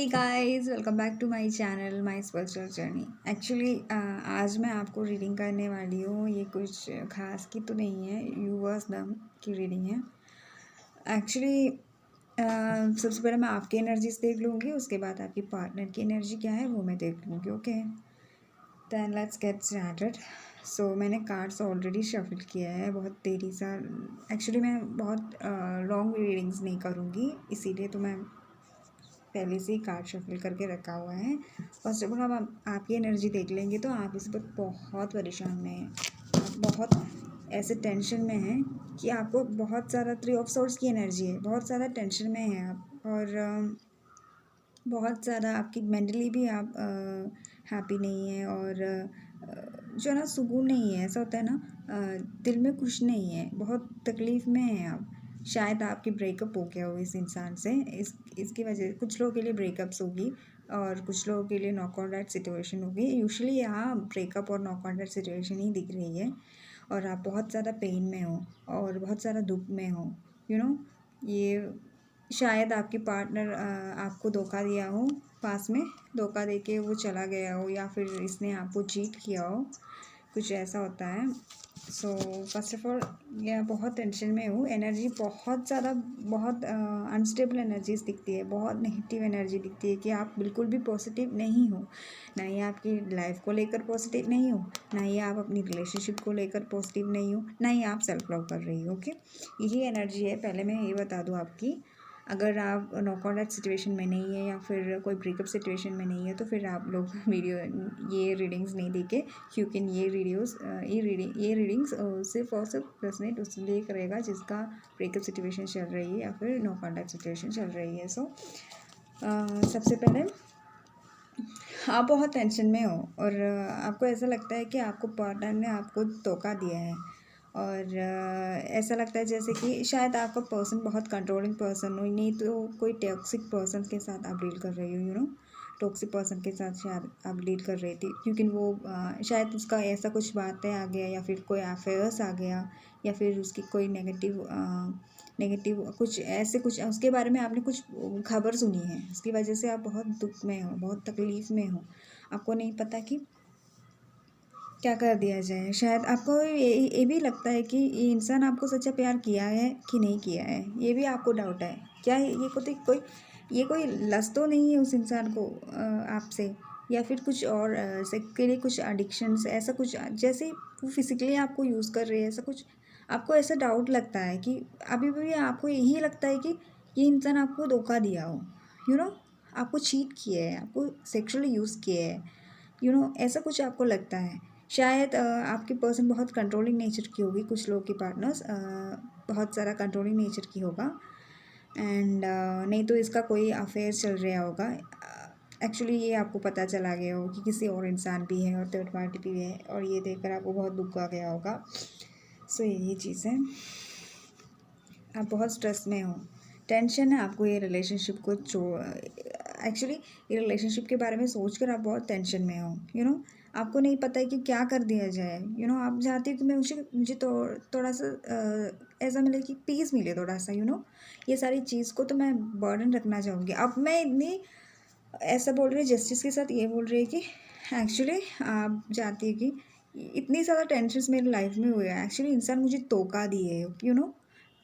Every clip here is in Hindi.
Hey guys, welcome back to my channel my spiritual journey. Actually आज मैं आपको रीडिंग करने वाली हूँ। ये कुछ खास की तो नहीं है, यूनिवर्स दम की रीडिंग है। एक्चुअली सबसे पहले मैं आपकी एनर्जीज देख लूँगी, उसके बाद आपकी पार्टनर की एनर्जी क्या है वो मैं देख लूँगी। Okay, then let's get started. So मैंने कार्ड्स ऑलरेडी शफल किया है बहुत देरी सा। एक्चुअली मैं बहुत लॉन्ग रीडिंग्स नहीं करूँगी, इसीलिए तो मैं पहले से ही कार्ड शफल करके रखा हुआ है। फर्स्ट ऑफ ऑल हम आपकी एनर्जी देख लेंगे तो आप इस पर बहुत परेशान में हैं, आप बहुत ऐसे टेंशन में हैं कि आपको बहुत ज़्यादा 3 ऑफ सोर्स की एनर्जी है, बहुत ज़्यादा टेंशन में हैं आप। और बहुत ज़्यादा आपकी मेंटली भी आप हैप्पी नहीं है और जो ना सुकून नहीं है। ऐसा होता है ना, दिल में खुश नहीं है, बहुत तकलीफ़ में हैं आप। शायद आपकी ब्रेकअप हो गया हो इस इंसान से, इसकी वजह कुछ लोगों के लिए ब्रेकअप्स होगी और कुछ लोगों के लिए नो कॉन्टैक्ट सिचुएशन होगी। यूजुअली यहाँ ब्रेकअप और नो कॉन्टैक्ट सिचुएशन ही दिख रही है और आप बहुत ज़्यादा पेन में हो और बहुत ज़्यादा दुख में हो। ये शायद आपकी पार्टनर आपको धोखा दिया हो, पास में धोखा देके वो चला गया हो, या फिर इसने आपको चीट किया हो, कुछ ऐसा होता है। सो फर्स्ट ऑफ ऑल ये बहुत टेंशन में हूँ। एनर्जी बहुत ज़्यादा, बहुत अनस्टेबल एनर्जीज दिखती है, बहुत नेगेटिव एनर्जी दिखती है कि आप बिल्कुल भी पॉजिटिव नहीं हो। ना ही आपकी लाइफ को लेकर पॉजिटिव नहीं हो, ना ही आप अपनी रिलेशनशिप को लेकर पॉजिटिव नहीं हो, ना ही आप सेल्फ लव कर रही हो। ओके, यही एनर्जी है। पहले मैं ये बता दूँ आपकी, अगर आप नो कॉन्टैक्ट सिचुएशन में नहीं है या फिर कोई ब्रेकअप सिचुएशन में नहीं है तो फिर आप लोग ये रीडिंग्स नहीं देखे, क्योंकि ये रीडिंग्स सिर्फ और सिर्फ रेजोनेट उसलिए करेगा जिसका ब्रेकअप सिचुएशन चल रही है या फिर नो कॉन्टैक्ट सिचुएशन चल रही है। सो सबसे पहले आप बहुत टेंशन में हो और आपको ऐसा लगता है कि आपको पार्टनर ने आपको धोखा दिया है और ऐसा लगता है जैसे कि शायद आपका पर्सन बहुत कंट्रोलिंग पर्सन हो, नहीं तो कोई टॉक्सिक पर्सन के साथ आप डील कर रही हो। टॉक्सिक पर्सन के साथ शायद आप डील कर रही थी, क्योंकि वो शायद उसका ऐसा कुछ बातें आ गया या फिर कोई अफेयर्स आ गया या फिर उसकी कोई नेगेटिव कुछ ऐसे, कुछ उसके बारे में आपने कुछ खबर सुनी है, उसकी वजह से आप बहुत दुख में हो, बहुत तकलीफ़ में हो। आपको नहीं पता कि क्या कर दिया जाए। शायद आपको ये भी लगता है कि ये इंसान आपको सच्चा प्यार किया है कि नहीं किया है, ये भी आपको डाउट है। क्या ये कोई लस्ट तो नहीं है उस इंसान को आपसे, या फिर कुछ और सेक्स के लिए कुछ एडिक्शंस, ऐसा कुछ जैसे वो फिजिकली आपको यूज़ कर रहे हैं, ऐसा कुछ आपको ऐसा डाउट लगता है कि अभी भी आपको यही लगता है कि ये इंसान आपको धोखा दिया हो, यू नो आपको चीट किया है, आपको सेक्सुअली यूज़ किया है, ऐसा कुछ आपको लगता है। शायद आपकी पर्सन बहुत कंट्रोलिंग नेचर की होगी, कुछ लोगों की पार्टनर्स बहुत सारा कंट्रोलिंग नेचर की होगा एंड नहीं तो इसका कोई अफेयर चल रहा होगा। एक्चुअली ये आपको पता चला गया हो कि किसी और इंसान भी है और थर्ड पार्टी भी है, और ये देखकर आपको बहुत दुख आ गया होगा। सो यही चीज़ है, आप बहुत स्ट्रेस में हो, टेंशन है आपको ये रिलेशनशिप को एक्चुअली ये रिलेशनशिप के बारे में सोचकर आप बहुत टेंशन में हो। आपको नहीं पता है कि क्या कर दिया जाए। आप चाहते हो कि मुझे तो थोड़ा सा ऐसा मिले कि पीस मिले थोड़ा सा। ये सारी चीज़ को तो मैं बर्डन रखना चाहूँगी। अब मैं इतनी ऐसा बोल रही है जस्टिस के साथ, ये बोल रही है कि एक्चुअली आप चाहती है कि इतनी ज़्यादा टेंशन्स मेरी लाइफ में हुए हैं। एक्चुअली इंसान मुझे धोखा दिए है।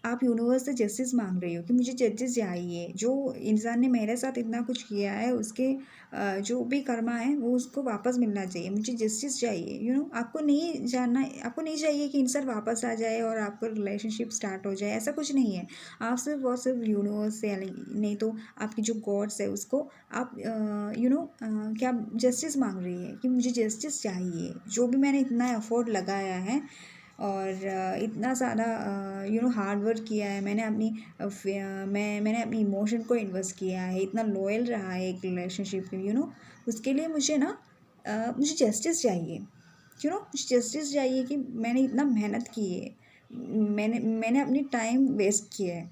आप यूनिवर्स से जस्टिस मांग रही हो कि मुझे जस्टिस चाहिए। जो इंसान ने मेरे साथ इतना कुछ किया है, उसके जो भी कर्मा है वो उसको वापस मिलना चाहिए। मुझे जस्टिस चाहिए। आपको नहीं चाहिए कि इंसान वापस आ जाए और आपका रिलेशनशिप स्टार्ट हो जाए, ऐसा कुछ नहीं है। आप सिर्फ और सिर्फ यूनिवर्स से, नहीं तो आपकी जो गॉड्स है उसको आप क्या जस्टिस मांग रही है कि मुझे जस्टिस चाहिए। जो भी मैंने इतना एफर्ट लगाया है और इतना ज़्यादा हार्ड वर्क किया है, मैंने अपनी इमोशन को इन्वेस्ट किया है, इतना लॉयल रहा है एक रिलेशनशिप में। उसके लिए मुझे जस्टिस चाहिए। मुझे जस्टिस चाहिए कि मैंने इतना मेहनत की है, मैंने अपनी टाइम वेस्ट किया है।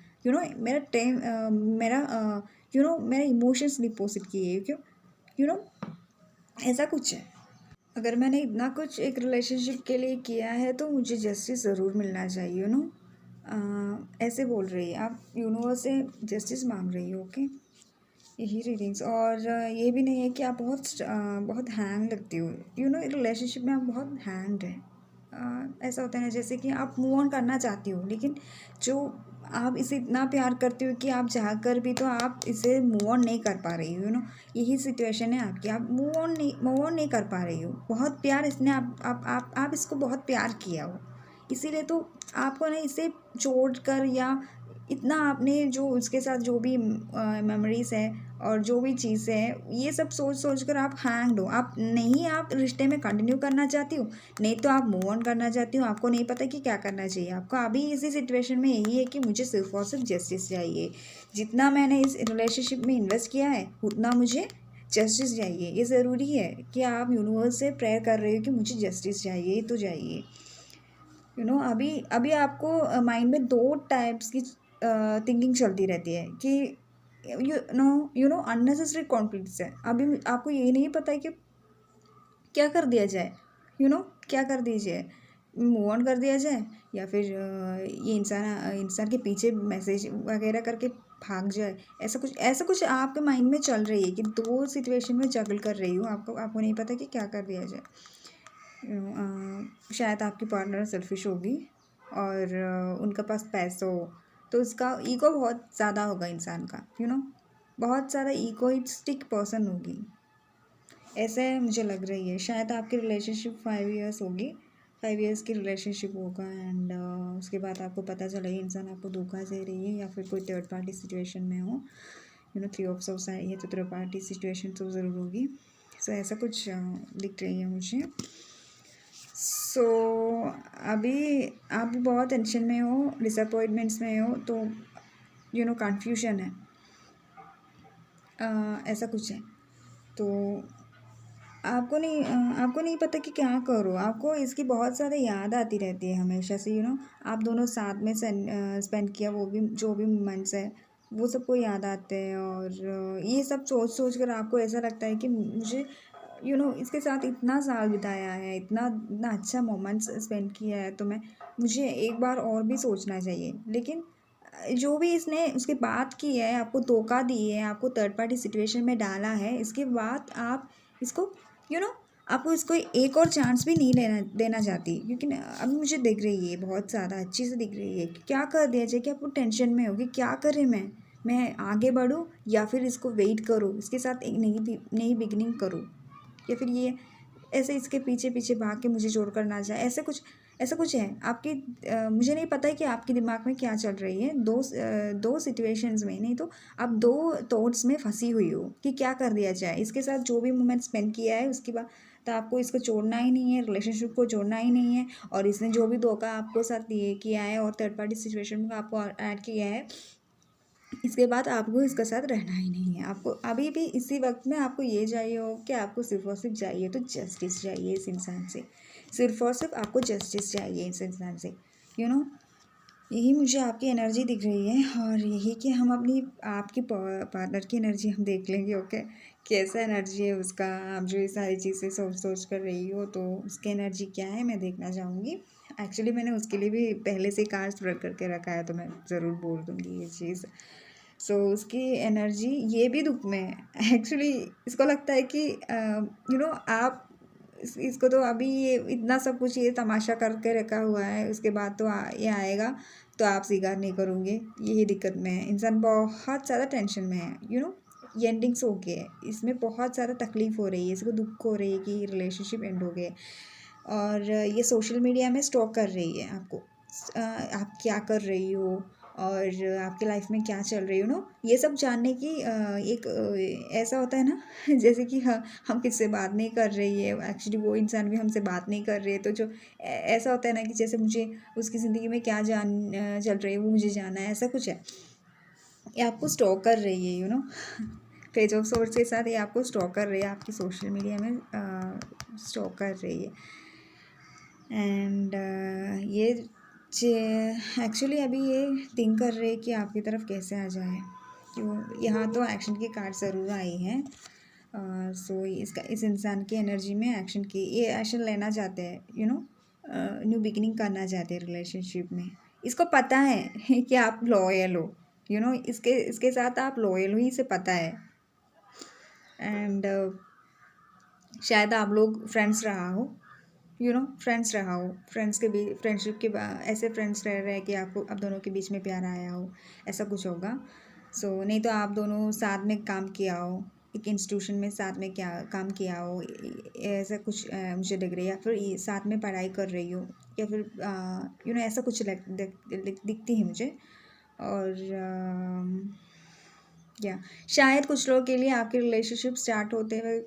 मेरा टाइम मेरा इमोशंस डिपॉजिट किए है, क्यों ऐसा कुछ है। अगर मैंने इतना कुछ एक रिलेशनशिप के लिए किया है तो मुझे जस्टिस ज़रूर मिलना चाहिए। ऐसे बोल रही है, आप यूनिवर्स से जस्टिस मांग रही हो। ओके, यही रीडिंग्स। और ये भी नहीं है कि आप बहुत हैंग लगती हो, रिलेशनशिप में आप बहुत हैंग्ड है। ऐसा होता है ना, जैसे कि आप मूव ऑन करना चाहती हो, लेकिन जो आप इसे इतना प्यार करते हो कि आप चाह कर भी तो आप इसे मूव ऑन नहीं कर पा रही हो, यही सिचुएशन है आपकी। आप मूव ऑन नहीं कर पा रही हो। बहुत प्यार इसने आप इसको बहुत प्यार किया हो, इसीलिए तो आपको ना इसे छोड़ कर, या इतना आपने जो उसके साथ जो भी मेमोरीज है और जो भी चीज़ें हैं, ये सब सोच सोच कर आप हैंग्ड हो। आप रिश्ते में कंटिन्यू करना चाहती हो, नहीं तो आप मूव ऑन करना चाहती हो। आपको नहीं पता कि क्या करना चाहिए। आपको अभी इसी सिचुएशन में यही है कि मुझे सिर्फ और सिर्फ जस्टिस चाहिए। जितना मैंने इस रिलेशनशिप में इन्वेस्ट किया है, उतना मुझे जस्टिस चाहिए। ये ज़रूरी है कि आप यूनिवर्स से प्रेयर कर रहे हो कि मुझे जस्टिस चाहिए तो चाहिए। अभी अभी आपको माइंड में दो टाइप्स की थिंकिंग चलती रहती है कि अननेसेसरी कॉन्फ्लिक्ट्स है। अभी आपको ये नहीं पता है कि क्या कर दिया जाए, क्या कर दीजिए, मूव ऑन कर दिया जाए, या फिर ये इंसान के पीछे मैसेज वगैरह करके भाग जाए। ऐसा कुछ आपके माइंड में चल रही है कि दो सिचुएशन में जगल कर रही हूँ। आपको नहीं पता कि क्या कर दिया जाए। शायद आपकी पार्टनर सेल्फिश होगी और उनके पास पैसा हो, तो उसका ईगो बहुत ज़्यादा होगा इंसान का, बहुत ज़्यादा ईगोइस्टिक पर्सन होगी, ऐसे मुझे लग रही है। शायद आपकी रिलेशनशिप 5 इयर्स होगी, 5 इयर्स की रिलेशनशिप होगा, एंड उसके बाद आपको पता चला ये इंसान आपको धोखा दे रही है, या फिर कोई थर्ड पार्टी सिचुएशन में हो। 3 ऑफ सोर्स आई है, तो थर्ड पार्टी सिचुएशन तो ज़रूर होगी। सो ऐसा कुछ दिख रही है मुझे। सो अभी आप भी बहुत टेंशन में हो, डिसअपॉइंटमेंट्स में हो, तो कन्फ्यूजन है, ऐसा कुछ है। तो आपको नहीं पता कि क्या करो। आपको इसकी बहुत ज़्यादा याद आती रहती है हमेशा से, आप दोनों साथ में स्पेंड किया वो भी, जो भी मोमेंट्स है वो सबको याद आते हैं। और ये सब सोच सोच कर आपको ऐसा लगता है कि मुझे इसके साथ इतना साल बिताया है, इतना इतना अच्छा मोमेंट्स स्पेंड किया है, तो मुझे एक बार और भी सोचना चाहिए। लेकिन जो भी इसने उसके बाद की है, आपको धोखा दी है, आपको थर्ड पार्टी सिचुएशन में डाला है, इसके बाद आप इसको यू नो आपको इसको एक और चांस भी नहीं देना चाहती, क्योंकि अभी मुझे दिख रही है, बहुत ज़्यादा अच्छी से दिख रही है कि क्या कर दिया जाए। कि आपको टेंशन में हो कि क्या करें, मैं आगे बढ़ूँ या फिर इसको वेट करूँ, इसके साथ एक नई बिगनिंग करूँ, या फिर ये ऐसे इसके पीछे पीछे भाग के मुझे छोड़ कर ना जाए। ऐसा कुछ है आपकी। मुझे नहीं पता है कि आपके दिमाग में क्या चल रही है। दो सिचुएशंस में, नहीं तो आप दो थॉट्स में फंसी हुई हो कि क्या कर दिया जाए। इसके साथ जो भी मोमेंट स्पेंड किया है, उसके बाद तो आपको इसको छोड़ना ही नहीं है, रिलेशनशिप को छोड़ना ही नहीं है। और इसने जो भी धोखा आपको साथ ये किया है और थर्ड पार्टी सिचुएशन में आपको ऐड किया है, इसके बाद आपको इसके साथ रहना ही नहीं है। आपको अभी भी इसी वक्त में आपको ये चाहिए हो कि आपको सिर्फ और सिर्फ चाहिए तो जस्टिस चाहिए इस इंसान से। सिर्फ और सिर्फ आपको जस्टिस चाहिए इस इंसान से। यू नो यही मुझे आपकी एनर्जी दिख रही है, और यही कि हम अपनी आपकी पार्टनर की एनर्जी हम देख लेंगे। ओके, कैसा एनर्जी है उसका। आप जो ये सारी चीज़ें सोच सोच कर रही हो, तो उसकी एनर्जी क्या है मैं देखना चाहूँगी। एक्चुअली मैंने उसके लिए भी पहले से कार्ड्स रख करके रखा है, तो मैं ज़रूर बोल दूँगी ये चीज़। सो उसकी एनर्जी ये भी दुख में है। एक्चुअली इसको लगता है कि आप इसको तो अभी ये इतना सब कुछ ये तमाशा करके रखा हुआ है, उसके बाद तो ये आएगा तो आप स्वीकार नहीं करोगे। यही दिक्कत में है इंसान, बहुत ज़्यादा टेंशन में है। ये एंडिंग्स हो गए है, इसमें बहुत ज़्यादा तकलीफ़ हो रही है, इसको दुख हो रही है कि रिलेशनशिप एंड हो गए। और ये सोशल मीडिया में स्टॉक कर रही है आपको, आप क्या कर रही हो और आपकी लाइफ में क्या चल रही हो, ये सब जानने की एक ऐसा होता है ना जैसे कि हम किससे बात नहीं कर रही है, एक्चुअली वो इंसान भी हमसे बात नहीं कर रही है, तो जो ऐसा होता है ना कि जैसे मुझे उसकी ज़िंदगी में क्या चल रही है वो मुझे जानना है, ऐसा कुछ है। ये आपको स्टॉक कर रही है, पेज ऑफ सोर्स के साथ ये आपको स्टॉक कर रही है, आपकी सोशल मीडिया में स्टॉक कर रही है। एंड ये एक्चुअली अभी ये थिंक कर रहे हैं कि आपकी तरफ कैसे आ जाए। क्यों, यहाँ तो एक्शन की कार्ड ज़रूर आई है। सो इस इंसान की एनर्जी में ये एक्शन लेना चाहते हैं, न्यू बिगिनिंग करना चाहते हैं रिलेशनशिप में। इसको पता है कि आप लॉयल हो, इसके साथ आप लॉयल हो, इसे पता है। एंड शायद आप लोग फ्रेंड्स रहा हो, फ्रेंड्स रहा हो, फ्रेंड्स के भी फ्रेंडशिप के ऐसे फ्रेंड्स रह रहे कि आपको आप दोनों के बीच में प्यार आया हो, ऐसा कुछ होगा। सो नहीं तो आप दोनों साथ में काम किया हो, एक इंस्टीट्यूशन में साथ में क्या काम किया हो, ऐसा कुछ मुझे लग रही है, या फिर साथ में पढ़ाई कर रही हो, या फिर ऐसा कुछ दिखती है मुझे। और या शायद कुछ लोगों के लिए आपके रिलेशनशिप स्टार्ट होते हुए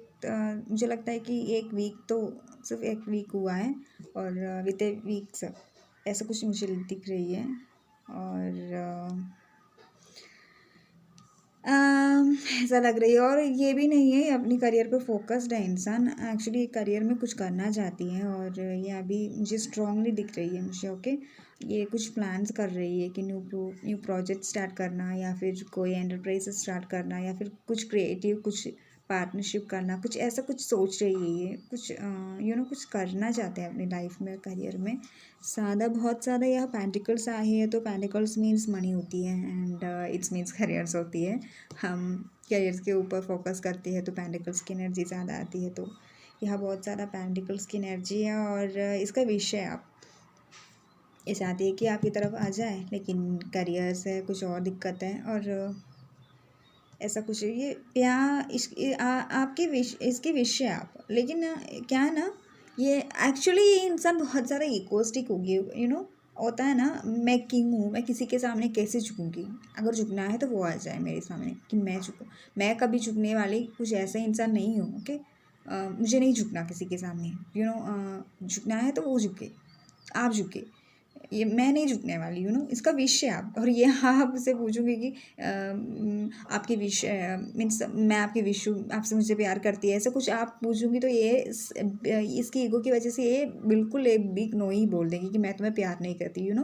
मुझे लगता है कि एक वीक तो सिर्फ एक वीक हुआ है, और विद ए वीक्स ऐसा कुछ मुझे दिख रही है। और ऐसा लग रही है, और ये भी नहीं है, अपनी करियर पे फोकस्ड है इंसान, एक्चुअली करियर में कुछ करना चाहती है, और ये अभी मुझे स्ट्रांगली दिख रही है मुझे। ओके, ये कुछ प्लान्स कर रही है कि न्यू प्रोजेक्ट स्टार्ट करना, या फिर कोई एंटरप्राइज स्टार्ट करना, या फिर कुछ क्रिएटिव, कुछ पार्टनरशिप करना, कुछ ऐसा कुछ सोच रही है ये, कुछ कुछ करना चाहते हैं अपनी लाइफ में, करियर में। बहुत ज़्यादा यह पेंटिकल्स आई है, तो पेंटिकल्स मीन्स मनी होती है, एंड इट्स मीन्स करियर्स होती है। हम करियर्स के ऊपर फोकस करते हैं तो पेंटिकल्स की एनर्जी ज़्यादा आती है, तो यह बहुत ज़्यादा पेंटिकल्स की एनर्जी है। और इसका विषय आप ये चाहती है कि आपकी तरफ आ जाए, लेकिन करियर से कुछ और दिक्कत है, और ऐसा कुछ है। ये प्यार आपके इसके विषय आप, लेकिन क्या है ना, ये एक्चुअली ये इंसान बहुत ज़्यादा इगोस्टिक होगी, होता है ना, मैं किंग हूँ, मैं किसी के सामने कैसे झुकूँगी, अगर झुकना है तो वो आ जाए मेरे सामने कि मैं झुकूँ। मैं कभी झुकने वाली कुछ ऐसा इंसान नहीं हूँ। ओके, मुझे नहीं झुकना किसी के सामने, झुकना है तो वो झुके, आप झुके, ये मैं नहीं झुकने वाली, इसका विषय आप। और ये आपसे पूछूंगी कि आपके विषय मीन्स मैं आपके विश आपसे मुझे प्यार करती है, ऐसा कुछ आप पूछूंगी तो ये इसकी ईगो की वजह से ये बिल्कुल एक बिग नो ही बोल देंगी कि मैं तुम्हें प्यार नहीं करती, I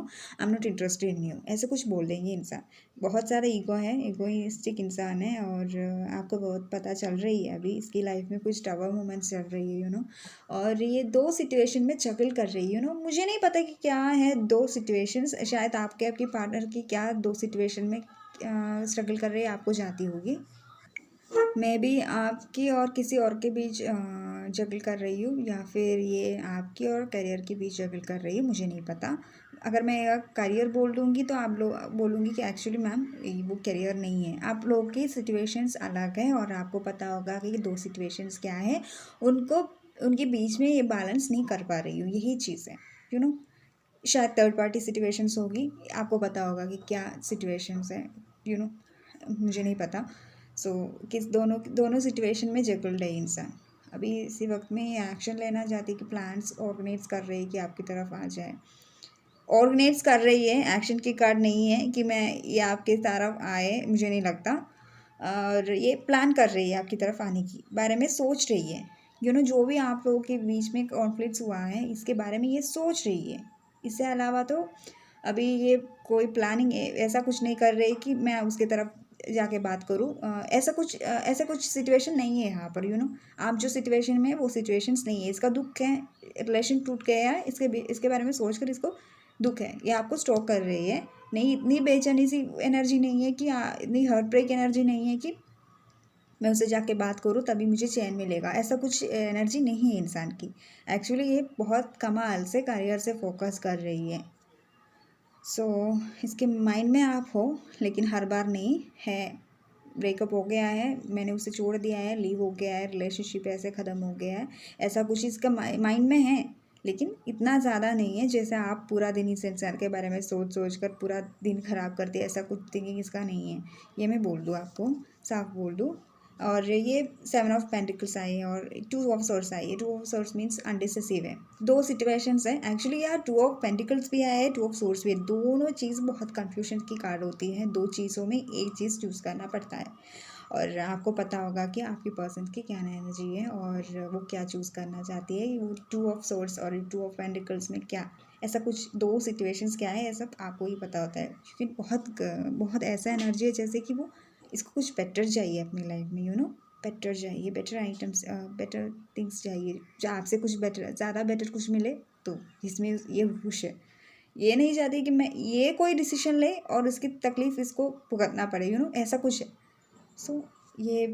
am not interested in you, ऐसे कुछ बोल देंगे इंसान। बहुत सारा ईगो है, ईगोइस्टिक इंसान है, और आपको बहुत पता चल रही है अभी इसकी लाइफ में कुछ टवर मोमेंट्स चल रही है, और ये दो सिचुएशन में जगल कर रही है, मुझे नहीं पता कि क्या है दो सिचुएशंस, शायद आपके पार्टनर की क्या दो सिचुएशन में स्ट्रगल कर रही है, आपको जानती होगी। मैं भी आपकी और किसी और के बीच जगल कर रही हूँ, या फिर ये आपकी और करियर के बीच जगल कर रही है, मुझे नहीं पता। अगर मैं करियर बोल दूँगी तो आप लोग बोलूँगी कि एक्चुअली मैम वो करियर नहीं है, आप लोगों की सिचुएशंस अलग है, और आपको पता होगा कि दो सिचुएशंस क्या है, उनके बीच में ये बैलेंस नहीं कर पा रही हूँ, यही चीज़ है। शायद थर्ड पार्टी सिचुएशंस होगी, आपको पता होगा कि क्या सिचुएशंस है, मुझे नहीं पता। सो किस दोनों सिचुएशन में जकड़ रही इंसान अभी इसी वक्त में ये एक्शन लेना चाहती है कि प्लान्स ऑर्गेनाइज कर रही है कि आपकी तरफ आ जाए, ऑर्गेनाइज कर रही है, एक्शन की कार्ड नहीं है कि मैं ये आपके तरफ आए, मुझे नहीं लगता। और ये प्लान कर रही है आपकी तरफ आने की बारे में, सोच रही है, जो भी आप लोगों के बीच में कॉन्फ्लिक्ट्स हुआ है इसके बारे में ये सोच रही है। इससे अलावा तो अभी ये कोई प्लानिंग ऐसा कुछ नहीं कर रही कि मैं उसके तरफ जाके बात करूँ, ऐसा कुछ सिचुएशन नहीं है यहाँ पर, आप जो सिचुएशन में है वो सिचुएशंस नहीं है, इसका दुख है, रिलेशन टूट गया है, इसके बारे में सोचकर इसको दुख है, ये आपको स्टॉक कर रही है। नहीं, इतनी बेचैनी सी एनर्जी नहीं है कि इतनी हार्ट ब्रेक एनर्जी नहीं है कि मैं उससे जाके बात करूँ तभी मुझे चैन मिलेगा, ऐसा कुछ एनर्जी नहीं है इंसान की। एक्चुअली ये बहुत कमाल से करियर से फोकस कर रही है। सो इसके माइंड में आप हो, लेकिन हर बार नहीं है, ब्रेकअप हो गया है, मैंने उसे छोड़ दिया है, लीव हो गया है, रिलेशनशिप ऐसे ख़त्म हो गया है, ऐसा कुछ इसका माइंड में है, लेकिन इतना ज़्यादा नहीं है जैसे आप पूरा दिन इस इंसान के बारे में सोच कर पूरा दिन ख़राब करते, ऐसा कुछ थिंकिंग इसका नहीं है, ये मैं बोल दूँ आपको, साफ बोल दूँ। और ये 7 ऑफ पेंटिकल्स आई है, और 2 ऑफ सोर्स आई है, 2 ऑफ सोर्स मीन्स अनडिसिसिव है, दो सिचुएशंस है एक्चुअली यार, 2 ऑफ पेंटिकल्स भी आया है, 2 ऑफ सोर्स भी है, दोनों चीज़ बहुत कन्फ्यूजन की कार्ड होती है, दो चीज़ों में एक चीज़ चूज़ करना पड़ता है, और आपको पता होगा कि आपकी पर्सन की क्या एनर्जी है और वो क्या चूज़ करना चाहती है, वो 2 ऑफ सोर्स और 2 ऑफ पेंटिकल्स में क्या ऐसा कुछ दो सिचुएशंस क्या है, ये सब आपको ही पता होता है, क्योंकि बहुत ऐसा एनर्जी है जैसे कि वो इसको कुछ बेटर चाहिए अपनी लाइफ में, बेटर चाहिए, बेटर आइटम्स, बेटर थिंग्स चाहिए, जो आपसे कुछ बेटर, ज़्यादा बेटर कुछ मिले, तो इसमें ये खुश है, ये नहीं चाहती कि मैं ये कोई डिसीजन ले और उसकी तकलीफ़ इसको भुगतना पड़े, ऐसा कुछ है। सो ये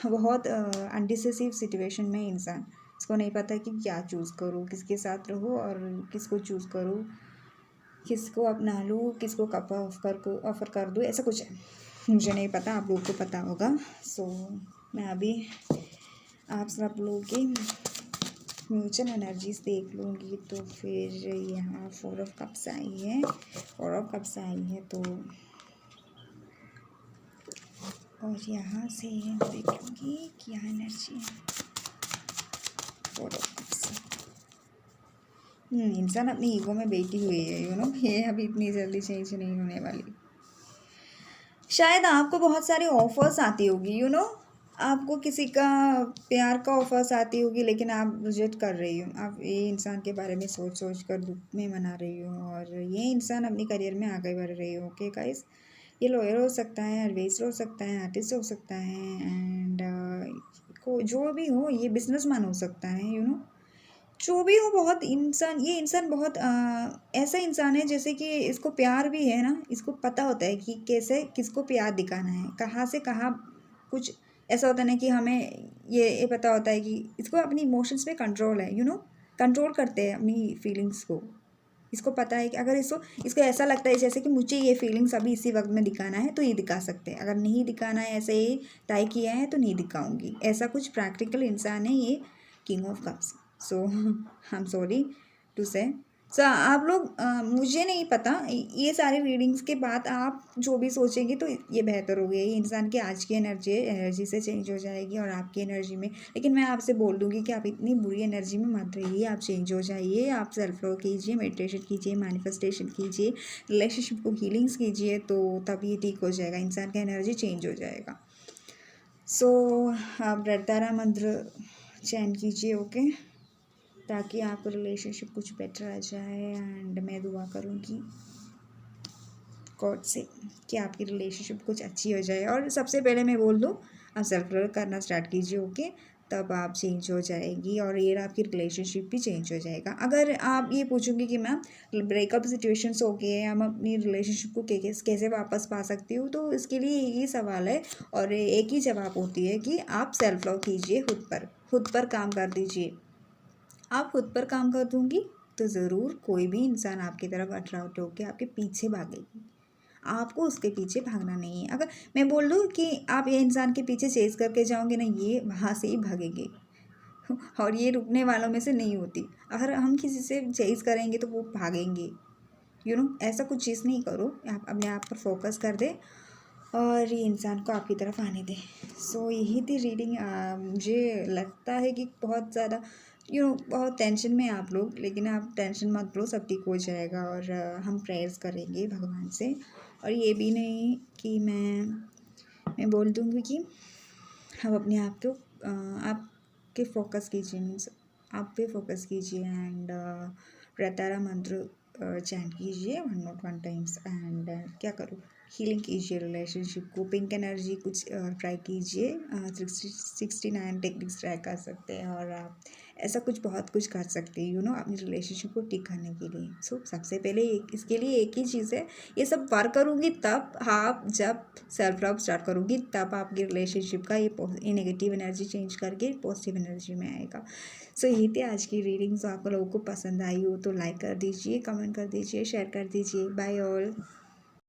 बहुत अनडिसिसिव सिचुएशन में इंसान, इसको नहीं पता कि क्या चूज़ करूँ, किसके साथ रहूँ और किसको चूज़ करूँ, किसको अपना लूँ, किसको कप ऑफ़र कर दूँ, ऐसा कुछ है। मुझे नहीं पता, आप लोगों को पता होगा। सो मैं अभी आप सब लोगों की म्यूचुअल एनर्जीज देख लूँगी। तो फिर यहाँ 4 ऑफ कप्स आई है, 4 ऑफ कप्स आई है, तो और यहाँ से देख लूँगी क्या एनर्जी है। 4 ऑफ कप्स, इंसान अपनी ईगो में बैठी हुई है, ये अभी इतनी जल्दी चेंज नहीं होने वाली। शायद आपको बहुत सारे ऑफर्स आती होगी, आपको किसी का प्यार का ऑफर्स आती होगी, लेकिन आप रिजेक्ट कर रही हो। आप ये इंसान के बारे में सोच सोच कर दुख में मना रही हो, और ये इंसान अपनी करियर में आगे बढ़ रही हो। ओके गाइस, ये लॉयर हो सकता है, एडवाइजर हो सकता है, आर्टिस्ट हो सकता है, एंड को जो भी हो, ये बिजनेसमैन हो सकता है, जो भी हो। बहुत इंसान, ये इंसान बहुत ऐसा इंसान है जैसे कि इसको प्यार भी है ना, इसको पता होता है कि कैसे किसको प्यार दिखाना है, कहाँ से कहाँ। कुछ ऐसा होता है ना कि हमें ये पता होता है कि इसको अपनी इमोशंस पे कंट्रोल है, कंट्रोल करते हैं अपनी फीलिंग्स को। इसको पता है कि अगर इसको ऐसा लगता है जैसे कि मुझे ये फीलिंग्स अभी इसी वक्त में दिखाना है, तो ये दिखा सकते हैं। अगर नहीं दिखाना है, ऐसे ही तय किया है, तो नहीं दिखाऊंगी। ऐसा कुछ प्रैक्टिकल इंसान है ये king of cups. So I am sorry to say. So आप लोग मुझे नहीं पता, ये सारे रीडिंग्स के बाद आप जो भी सोचेंगे तो ये बेहतर होगा। ये इंसान की आज की एनर्जी से चेंज हो जाएगी और आपकी एनर्जी में। लेकिन मैं आपसे बोल दूंगी कि आप इतनी बुरी एनर्जी में मत रहिए, आप चेंज हो जाइए। आप सेल्फ लव कीजिए, मेडिटेशन कीजिए, मैनिफेस्टेशन कीजिए, रिलेशनशिप को हीलिंग्स कीजिए, तो तब ये ठीक हो जाएगा, इंसान का एनर्जी चेंज हो जाएगा। सो आप रटतारा मंत्र चैन कीजिए, ओके, ताकि आपका रिलेशनशिप कुछ बेटर आ जाए। एंड मैं दुआ करूँगी गॉड से कि आपकी रिलेशनशिप कुछ अच्छी हो जाए। और सबसे पहले मैं बोल दूँ, आप सेल्फ लव करना स्टार्ट कीजिए, ओके, तब आप चेंज हो जाएगी और ये आपकी रिलेशनशिप भी चेंज हो जाएगा। अगर आप ये पूछोगे कि मैम ब्रेकअप सिचुएशंस हो गए, हम अपनी रिलेशनशिप को कैसे वापस पा सकती हूँ, तो इसके लिए यही सवाल है और एक ही जवाब होती है कि आप सेल्फ लव कीजिए, खुद पर काम कर दीजिए। आप खुद पर काम कर दूंगी तो ज़रूर कोई भी इंसान आपकी तरफ अट्रैक्ट होकर आपके पीछे भागेगी। आपको उसके पीछे भागना नहीं है। अगर मैं बोल दूँ कि आप ये इंसान के पीछे चेस करके जाओगे ना, ये वहाँ से ही भागेंगे और ये रुकने वालों में से नहीं होती। अगर हम किसी से चेस करेंगे तो वो भागेंगे, ऐसा कुछ चीज़ नहीं करो। आप अपने आप पर फोकस कर दे और ये इंसान को आपकी तरफ आने दें। सो यही थी रीडिंग। मुझे लगता है कि बहुत ज़्यादा बहुत टेंशन में आप लोग, लेकिन आप टेंशन मत लो, सब ठीक हो जाएगा। और हम प्रेयर्स करेंगे भगवान से। और ये भी नहीं कि मैं बोल दूँगी कि हम अपने आप को आपके फोकस कीजिए, मीन्स आप पे फोकस कीजिए एंड रतारा मंत्र चैंट कीजिए 101 टाइम्स। एंड क्या करूँ, हीलिंग कीजिए रिलेशनशिप को, पिंक एनर्जी कुछ ट्राई कीजिए। 69 टेक्निक्स ट्राई कर सकते हैं और आप ऐसा कुछ बहुत कुछ कर सकते हैं अपनी रिलेशनशिप को ठीक करने के लिए। सो सबसे पहले इसके लिए एक ही चीज़ है, ये सब वर्क करूँगी तब, आप जब सेल्फ लव स्टार्ट करूँगी तब आपकी रिलेशनशिप का ये नेगेटिव एनर्जी चेंज करके पॉजिटिव एनर्जी में आएगा। सो यही थी आज की रीडिंग। सो आपको लोगों को पसंद आई हो तो लाइक कर दीजिए, कमेंट कर दीजिए, शेयर कर दीजिए। Bye all.